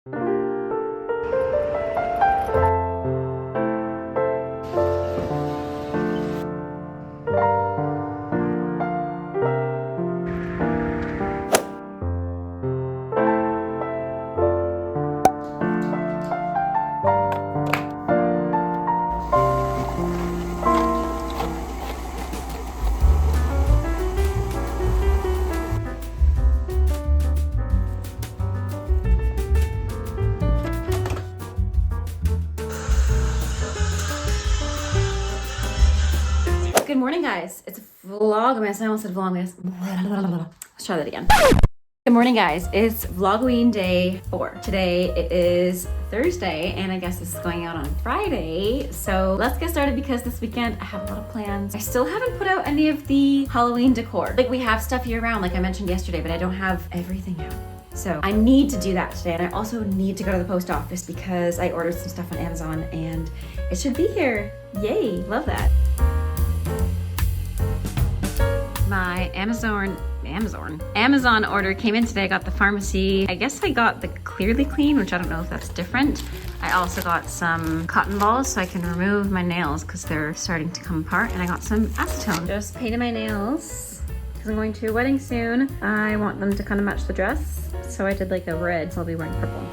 Good morning, guys. It's Vlogmas. I almost said Vlogmas. Let's try that again. Good morning, guys. It's Vlogween day 4. Today it is Thursday, and I guess this is going out on Friday. So let's get started because this weekend I have a lot of plans. I still haven't put out any of the Halloween decor. Like, we have stuff year round, like I mentioned yesterday, but I don't have everything out. So I need to do that today, and I also need to go to the post office because I ordered some stuff on Amazon and it should be here. Yay, love that. My Amazon order came in today. I got the pharmacy. I guess I got the Clearly Clean, which I don't know if that's different. I also got some cotton balls so I can remove my nails because they're starting to come apart. And I got some acetone. Just painted my nails because I'm going to a wedding soon. I want them to kind of match the dress. So I did like a red, so I'll be wearing purple.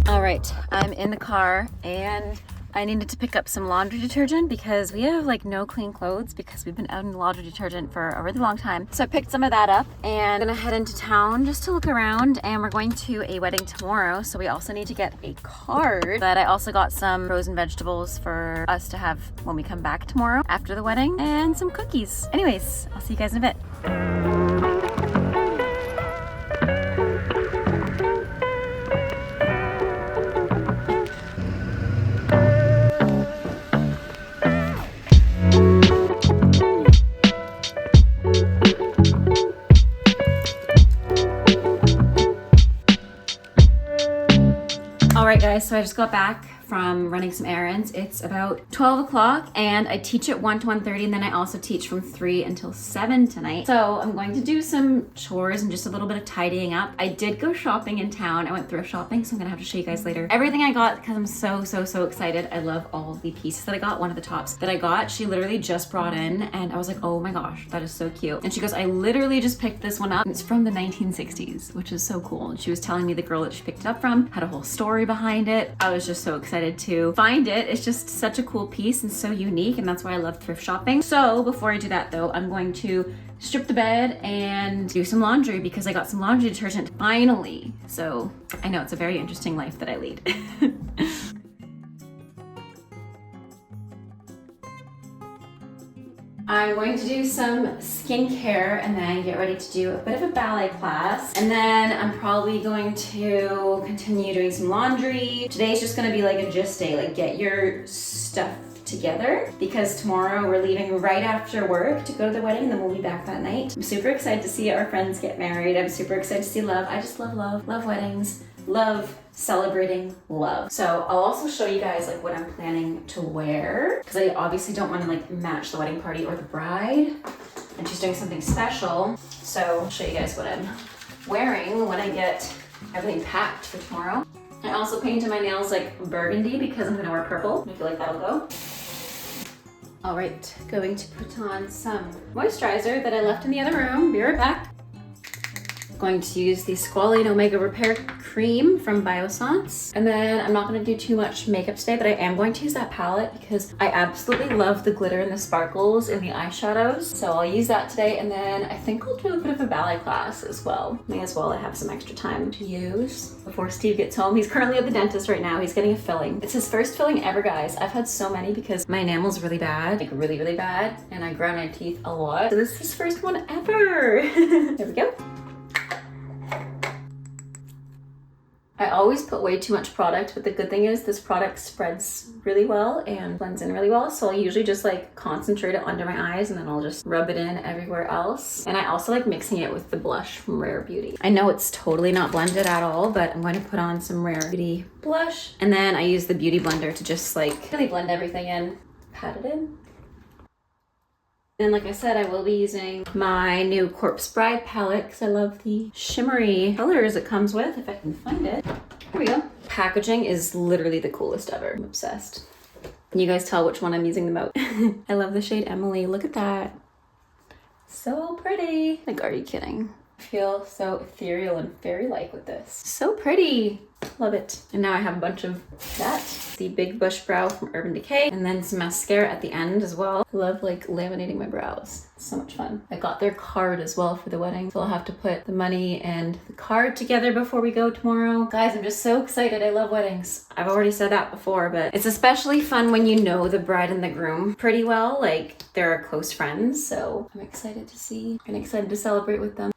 All right, I'm in the car and I needed to pick up some laundry detergent because we have like no clean clothes because we've been out in laundry detergent for a really long time. So I picked some of that up and I'm gonna head into town just to look around, and we're going to a wedding tomorrow. So we also need to get a card, but I also got some frozen vegetables for us to have when we come back tomorrow after the wedding, and some cookies. Anyways, I'll see you guys in a bit. Alright guys, so I just got back from running some errands. It's about 12 o'clock and I teach at 1 to 1:30, and then I also teach from 3 until 7 tonight. So I'm going to do some chores and just a little bit of tidying up. I did go shopping in town. I went thrift shopping, so I'm gonna have to show you guys later everything I got because I'm so excited. I love all the pieces that I got. One of the tops that I got, she literally just brought in and I was like, oh my gosh, that is so cute. And she goes, I literally just picked this one up. It's from the 1960s, which is so cool. And she was telling me the girl that she picked it up from had a whole story behind it. I was just so excited to find it. It's just such a cool piece and so unique, and that's why I love thrift shopping. So before I do that though, I'm going to strip the bed and do some laundry because I got some laundry detergent finally. So I know it's a very interesting life that I lead. I'm going to do some skincare and then get ready to do a bit of a ballet class. And then I'm probably going to continue doing some laundry. Today's just gonna be like a gist day, like get your stuff together, because tomorrow we're leaving right after work to go to the wedding and then we'll be back that night. I'm super excited to see our friends get married. I'm super excited to see love. I just love weddings, love celebrating love. So I'll also show you guys like what I'm planning to wear, because I obviously don't want to like match the wedding party or the bride, and she's doing something special. So I'll show you guys what I'm wearing when I get everything packed for tomorrow. I also painted my nails like burgundy because I'm gonna wear purple. I feel like that'll go. All right, going to put on some moisturizer that I left in the other room. Be right back. Going to use the Squalane Omega Repair Cream from Biossance. And then I'm not gonna do too much makeup today, but I am going to use that palette because I absolutely love the glitter and the sparkles in the eyeshadows. So I'll use that today, and then I think I'll do a bit of a ballet class as well. May as well, I have some extra time to use before Steve gets home. He's currently at the dentist right now. He's getting a filling. It's his first filling ever, guys. I've had so many because my enamel's really bad, like really bad, and I grind my teeth a lot. So this is his first one ever. There we go. I always put way too much product, but the good thing is this product spreads really well and blends in really well. So I'll usually just like concentrate it under my eyes and then I'll just rub it in everywhere else. And I also like mixing it with the blush from Rare Beauty. I know it's totally not blended at all, but I'm going to put on some Rare Beauty blush. And then I use the Beauty Blender to just like really blend everything in, pat it in. And like I said, I will be using my new Corpse Bride palette because I love the shimmery colors it comes with, if I can find it. Here we go. Packaging is literally the coolest ever. I'm obsessed. Can you guys tell which one I'm using the most? I love the shade Emily. Look at that. So pretty. Like, are you kidding? I feel so ethereal and fairy-like with this. So pretty. Love it. And now I have a bunch of that. The Big Bush Brow from Urban Decay. And then some mascara at the end as well. I love like laminating my brows. It's so much fun. I got their card as well for the wedding. So I'll have to put the money and the card together before we go tomorrow. Guys, I'm just so excited. I love weddings. I've already said that before, but it's especially fun when you know the bride and the groom pretty well. Like, they're close friends. So I'm excited to see and excited to celebrate with them.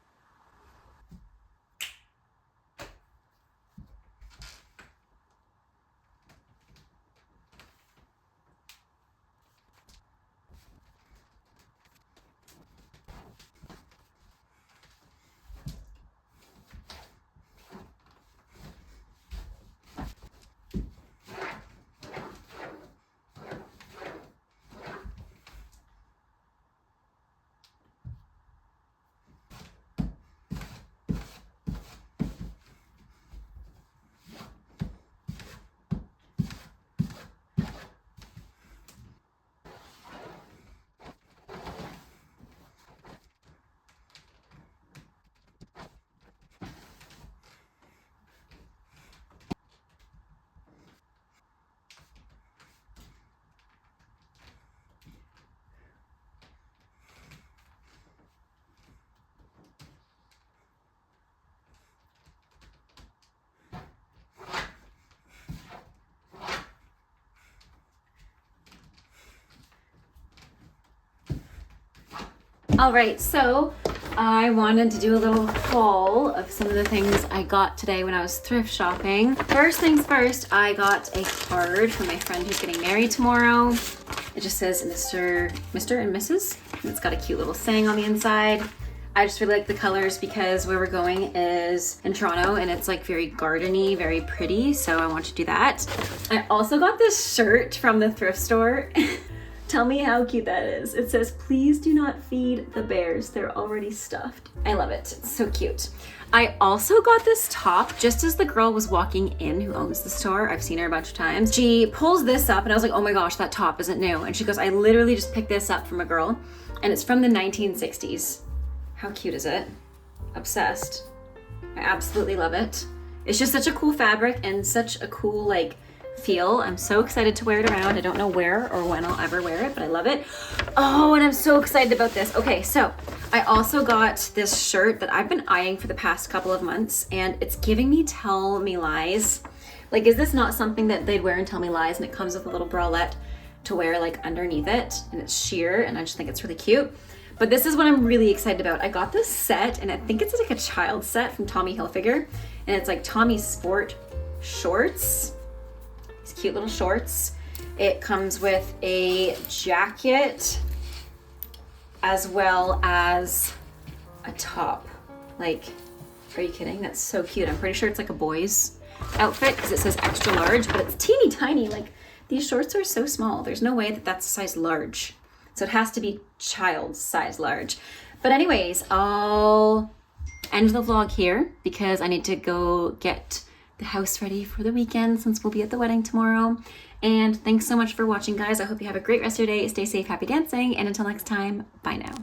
All right, so I wanted to do a little haul of some of the things I got today when I was thrift shopping. First things first, I got a card from my friend who's getting married tomorrow. It just says Mr. and Mrs. And it's got a cute little saying on the inside. I just really like the colors because where we're going is in Toronto and it's like very gardeny, very pretty. So I want to do that. I also got this shirt from the thrift store. Tell me how cute that is. It says, please do not feed the bears. They're already stuffed. I love it. It's so cute. I also got this top just as the girl was walking in who owns the store. I've seen her a bunch of times. She pulls this up and I was like, oh my gosh, that top isn't new. And she goes, I literally just picked this up from a girl and it's from the 1960s. How cute is it? Obsessed. I absolutely love it. It's just such a cool fabric and such a cool like feel. I'm so excited to wear it around. I don't know where or when I'll ever wear it, but I love it. Oh, and I'm so excited about this. Okay, so I also got this shirt that I've been eyeing for the past couple of months and it's giving me Tell Me Lies. Like, is this not something that they'd wear in Tell Me Lies? And it comes with a little bralette to wear like underneath it and it's sheer and I just think it's really cute. But this is what I'm really excited about. I got this set and I think it's like a child set from Tommy Hilfiger and it's like Tommy Sport shorts. These cute little shorts. It comes with a jacket as well as a top. Like, are you kidding? That's so cute. I'm pretty sure it's like a boy's outfit because it says extra large, but it's teeny tiny. Like, these shorts are so small. There's no way that that's a size large. So it has to be child's size large. But anyways, I'll end the vlog here because I need to go get the house ready for the weekend since we'll be at the wedding tomorrow. And thanks so much for watching, guys. I hope you have a great rest of your day. Stay safe, happy dancing, and until next time, bye now.